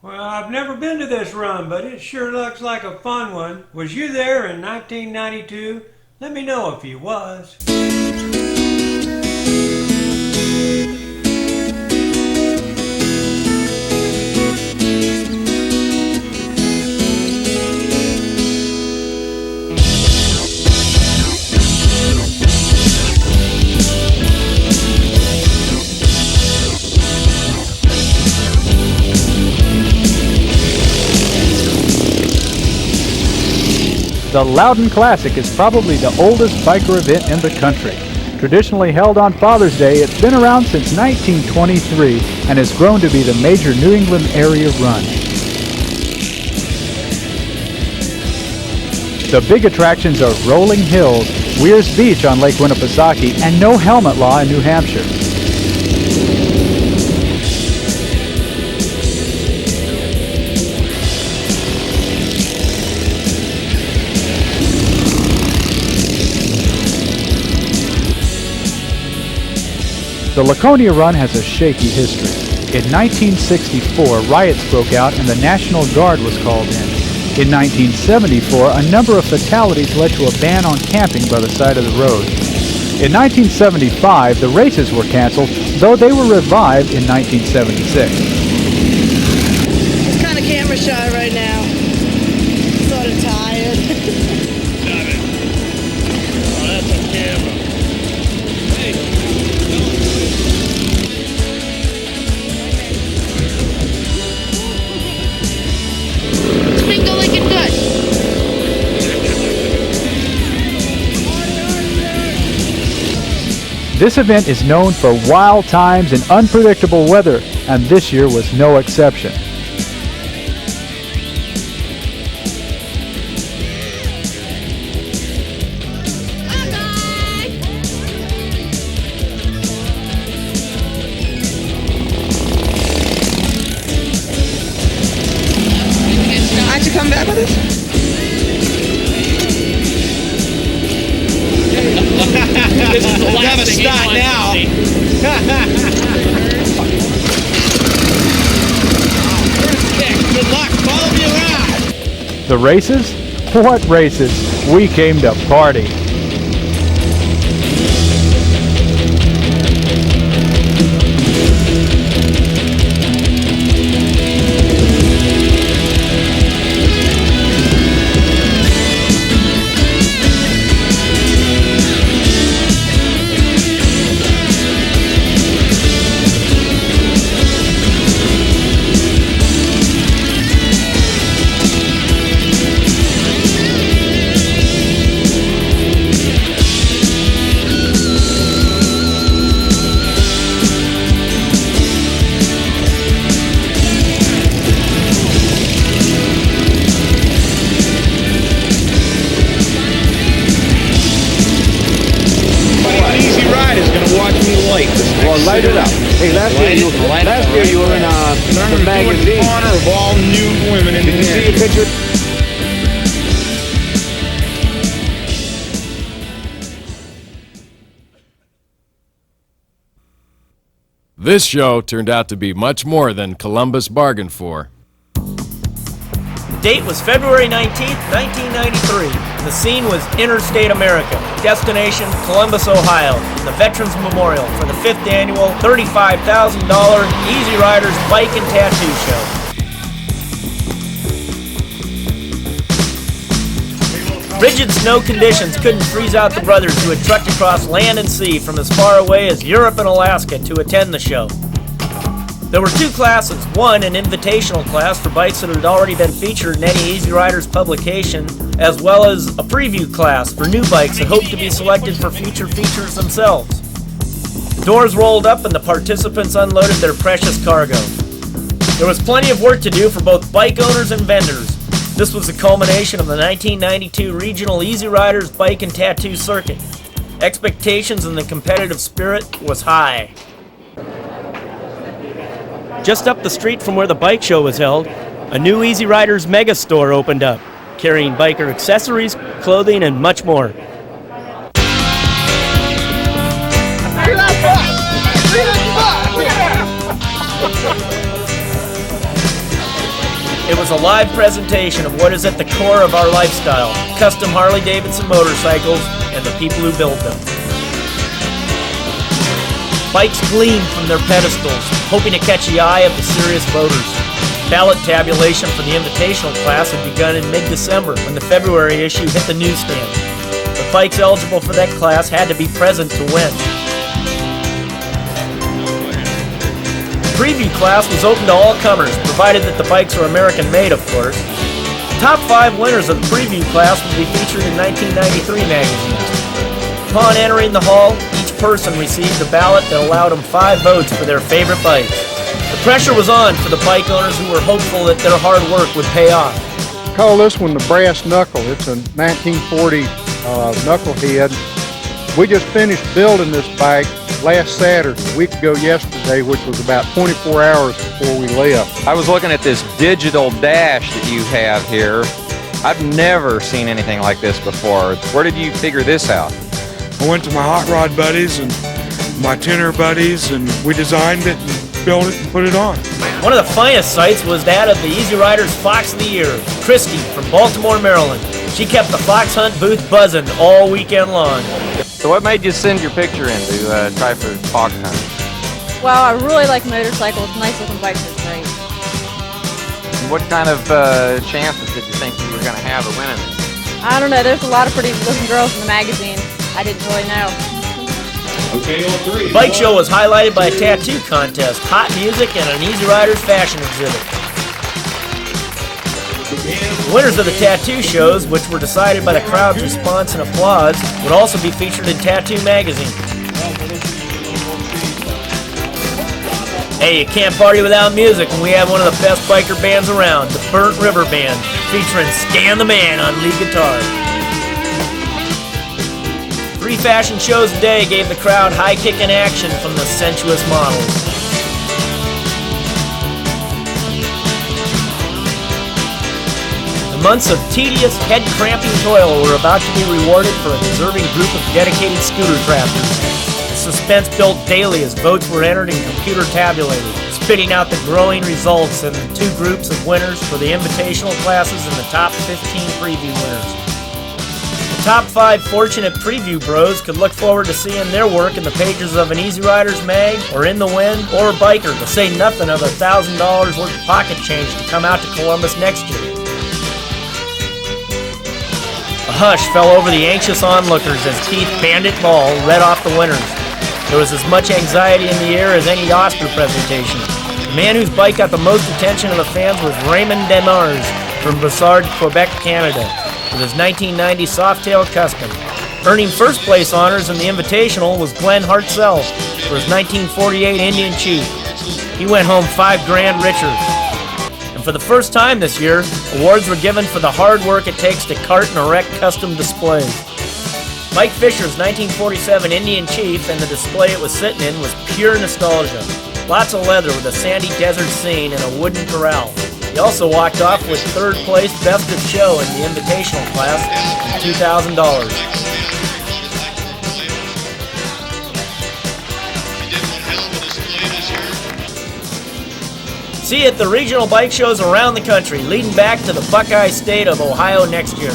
Well, I've never been to this run, but it sure looks like a fun one. Was you there in 1992? Let me know if you was. The Loudon Classic is probably the oldest biker event in the country. Traditionally held on Father's Day, it's been around since 1923 and has grown to be the major New England area run. The big attractions are Rolling Hills, Weir's Beach on Lake Winnipesaukee, and no helmet law in New Hampshire. The Laconia run has a shaky history. In 1964, riots broke out and the National Guard was called in. In 1974, a number of fatalities led to a ban on camping by the side of the road. In 1975, the races were canceled, though they were revived in 1976. I'm kind of camera shy right now. Sort of tired. Got it. Oh, that's a camera. Hey. Think like it does. This event is known for wild times and unpredictable weather, and this year was no exception. Aren't you coming back with us? This is the last thing start now. Good luck. Follow me around. The races? What races? We came to party. Easyriders gonna watch me light this next Well, light it up. Hey, last year you were in the magazine. In honor of all nude women in the Did you see a community. picture? This show turned out to be much more than Columbus bargained for. The date was February 19th, 1993. The scene was Interstate America. Destination, Columbus, Ohio. The Veterans Memorial for the 5th annual $35,000 Easyriders Bike and Tattoo Show. Rigid snow conditions couldn't freeze out the brothers who had trekked across land and sea from as far away as Europe and Alaska to attend the show. There were two classes, one an invitational class for bikes that had already been featured in any Easyriders publication, as well as a preview class for new bikes that hoped to be selected for future features themselves. The doors rolled up and the participants unloaded their precious cargo. There was plenty of work to do for both bike owners and vendors. This was the culmination of the 1992 Regional Easyriders Bike and Tattoo Circuit. Expectations and the competitive spirit was high. Just up the street from where the bike show was held, a new Easyriders mega store opened up, carrying biker accessories, clothing, and much more. It was a live presentation of what is at the core of our lifestyle, custom Harley-Davidson motorcycles and the people who build them. Bikes gleamed from their pedestals, hoping to catch the eye of the serious voters. Ballot tabulation for the invitational class had begun in mid-December when the February issue hit the newsstand. The bikes eligible for that class had to be present to win. The preview class was open to all comers, provided that the bikes were American-made, of course. The top 5 winners of the preview class would be featured in 1993 magazines. Upon entering the hall, each person received a ballot that allowed them 5 votes for their favorite bikes. The pressure was on for the bike owners who were hopeful that their hard work would pay off. Call this one the Brass Knuckle. It's a 1940 knucklehead. We just finished building this bike last Saturday, a week ago yesterday, which was about 24 hours before we left. I was looking at this digital dash that you have here. I've never seen anything like this before. Where did you figure this out? I went to my hot rod buddies and my tenor buddies, and we designed it and built it and put it on. One of the finest sights was that of the Easyriders Fox of the Year, Christy from Baltimore, Maryland. She kept the fox hunt booth buzzing all weekend long. So what made you send your picture in to try for fox hunt? Well, I really like motorcycles. Nice looking bikes are great. And what kind of chances did you think you were going to have of winning it? I don't know. There's a lot of pretty looking girls in the magazine. I didn't really know. Okay, all three. The bike show was highlighted by a tattoo contest, hot music, and an Easyriders fashion exhibit. The winners of the tattoo shows, which were decided by the crowd's response and applause, would also be featured in Tattoo magazine. Hey, you can't party without music, and we have one of the best biker bands around, the Burnt River Band, featuring Stan the Man on lead guitar. 3 fashion shows a day gave the crowd high-kicking action from the sensuous models. The months of tedious, head-cramping toil were about to be rewarded for a deserving group of dedicated scooter crafters. The suspense built daily as votes were entered and computer tabulated, spitting out the growing results and the 2 groups of winners for the invitational classes and the top 15 preview winners. The top 5 fortunate preview bros could look forward to seeing their work in the pages of an Easyriders mag, or In the Wind, or Biker, to say nothing of $1,000 worth of pocket change to come out to Columbus next year. A hush fell over the anxious onlookers as Keith Bandit Ball read off the winners. There was as much anxiety in the air as any Oscar presentation. The man whose bike got the most attention of the fans was Raymond Demars from Brossard, Quebec, Canada, with his 1990 Softail Custom. Earning first place honors in the Invitational was Glenn Hartzell for his 1948 Indian Chief. He went home $5,000 richer. And for the first time this year, awards were given for the hard work it takes to cart and erect custom displays. Mike Fisher's 1947 Indian Chief and the display it was sitting in was pure nostalgia. Lots of leather with a sandy desert scene and a wooden corral. He also walked off with 3rd place Best of Show in the Invitational class and $2,000. See you at the regional bike shows around the country, leading back to the Buckeye State of Ohio next year.